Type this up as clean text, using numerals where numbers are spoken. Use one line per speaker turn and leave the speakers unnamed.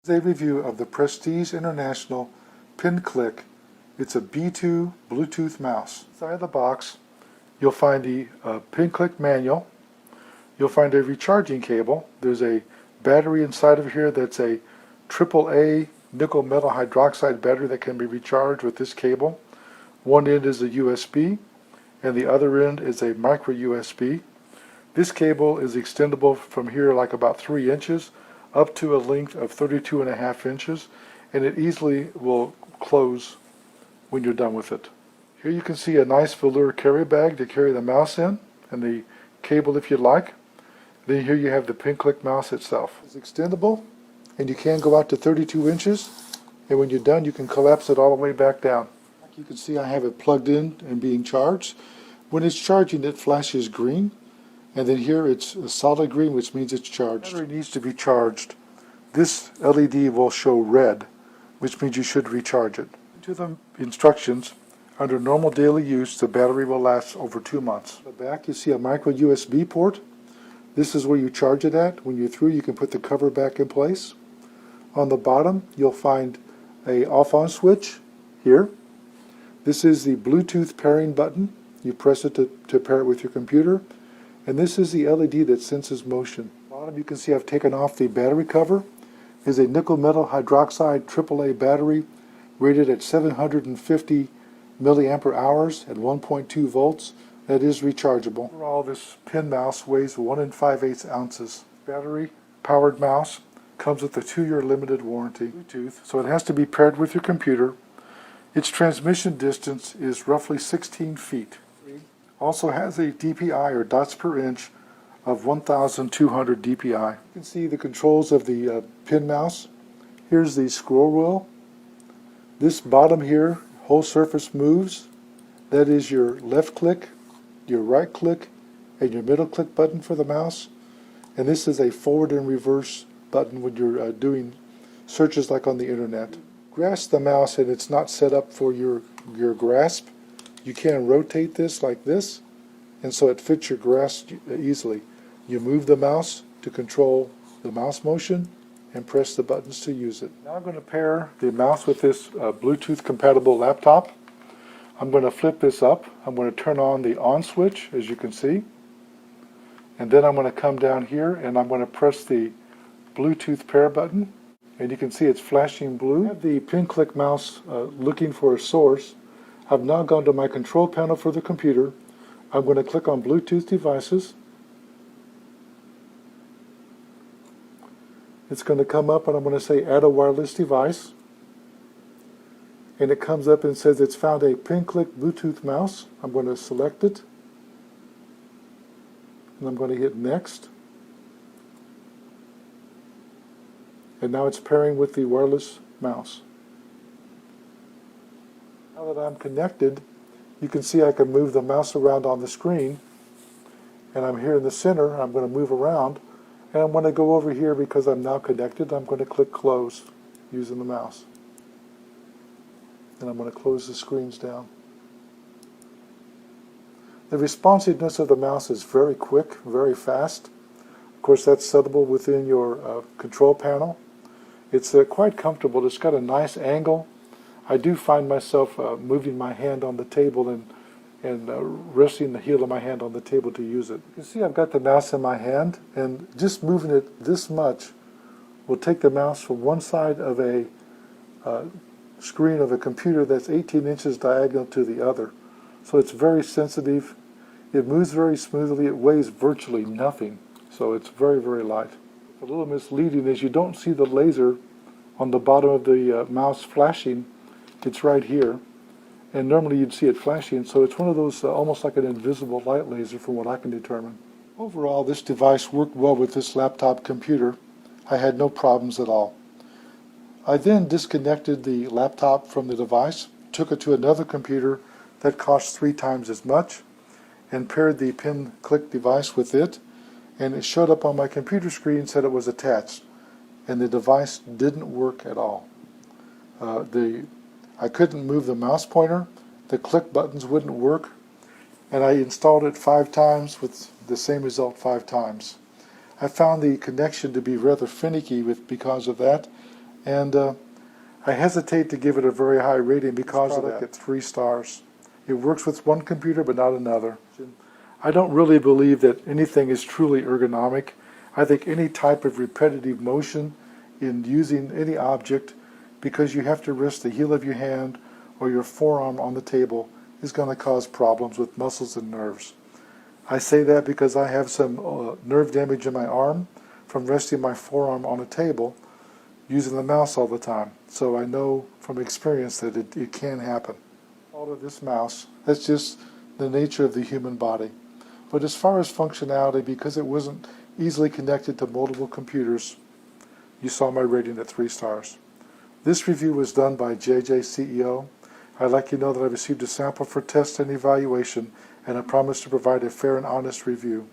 A review of the Prestige International Penclic. It's a B2 Bluetooth mouse. Inside the box, you'll find the Penclic manual. You'll find a recharging cable. There's a battery inside of here that's a AAA nickel metal hydroxide battery that can be recharged with this cable. One end is a USB, and the other end is a micro USB. This cable is extendable from here like about 3 inches up to a length of 32.5 inches, and it easily will close when you're done with it. Here you can see a nice velour carry bag to carry the mouse in, and the cable if you like. Then here you have the Penclic mouse itself. It's extendable, and you can go out to 32 inches, and when you're done you can collapse it all the way back down. You can see I have it plugged in and being charged. When it's charging, it flashes green, and then here it's a solid green, which means it's charged. The battery needs to be charged. This LED will show red, which means you should recharge it. To the instructions, under normal daily use, the battery will last over 2 months. At the back you see a micro USB port. This is where you charge it at. When you're through, you can put the cover back in place. On the bottom, you'll find a off-on switch here. This is the Bluetooth pairing button. You press it to pair it with your computer. And this is the LED that senses motion. At the bottom you can see I've taken off the battery cover. It is a nickel metal hydroxide AAA battery rated at 750 milliampere hours at 1.2 volts. That is rechargeable. Overall, this pen mouse weighs 1 5/8 ounces. Battery powered mouse comes with a 2-year limited warranty. Bluetooth, so it has to be paired with your computer. Its transmission distance is roughly 16 feet. Also has a DPI, or dots per inch, of 1,200 DPI. You can see the controls of the pen mouse. Here's the scroll wheel. This bottom here, whole surface moves. That is your left click, your right click, and your middle click button for the mouse. And this is a forward and reverse button when you're doing searches like on the internet. Grasp the mouse and it's not set up for your grasp. You can rotate this like this, and so it fits your grasp easily. You move the mouse to control the mouse motion and press the buttons to use it. Now I'm going to pair the mouse with this Bluetooth compatible laptop. I'm going to flip this up. I'm going to turn on the on switch, as you can see, and then I'm going to come down here and I'm going to press the Bluetooth pair button, and you can see it's flashing blue. I have the Penclic mouse looking for a source. I've now gone to my control panel for the computer. I'm going to click on Bluetooth devices. It's going to come up and I'm going to say add a wireless device. And it comes up and says it's found a Penclic Bluetooth mouse. I'm going to select it. And I'm going to hit next. And now it's pairing with the wireless mouse. Now that I'm connected, you can see I can move the mouse around on the screen, and I'm here in the center. I'm going to move around, and I'm going to go over here because I'm now connected. I'm going to click close using the mouse, and I'm going to close the screens down. The responsiveness of the mouse is very quick, very fast. Of course, that's settable within your control panel. It's quite comfortable. It's got a nice angle. I do find myself moving my hand on the table and resting the heel of my hand on the table to use it. You can see I've got the mouse in my hand, and just moving it this much will take the mouse from one side of a screen of a computer that's 18 inches diagonal to the other. So it's very sensitive. It moves very smoothly. It weighs virtually nothing. So it's very, very light. A little misleading is you don't see the laser on the bottom of the mouse flashing. It's right here, and normally you'd see it flashing, so it's one of those almost like an invisible light laser from what I can determine. Overall, this device worked well with this laptop computer. I had no problems at all. I then disconnected the laptop from the device, took it to another computer that cost 3 times as much, and paired the Penclic device with it, and it showed up on my computer screen, said it was attached, and the device didn't work at all. I couldn't move the mouse pointer, the click buttons wouldn't work, and I installed it 5 times with the same result 5 times. I found the connection to be rather finicky because of that, and I hesitate to give it a very high rating because of that. At 3 stars. It works with one computer but not another. I don't really believe that anything is truly ergonomic. I think any type of repetitive motion in using any object, because you have to rest the heel of your hand or your forearm on the table, is going to cause problems with muscles and nerves. I say that because I have some nerve damage in my arm from resting my forearm on a table using the mouse all the time. So I know from experience that it can happen. All of this mouse, that's just the nature of the human body. But as far as functionality, because it wasn't easily connected to multiple computers, you saw my rating at 3 stars. This review was done by JJ CEO. I'd like you to know that I received a sample for test and evaluation, and I promise to provide a fair and honest review.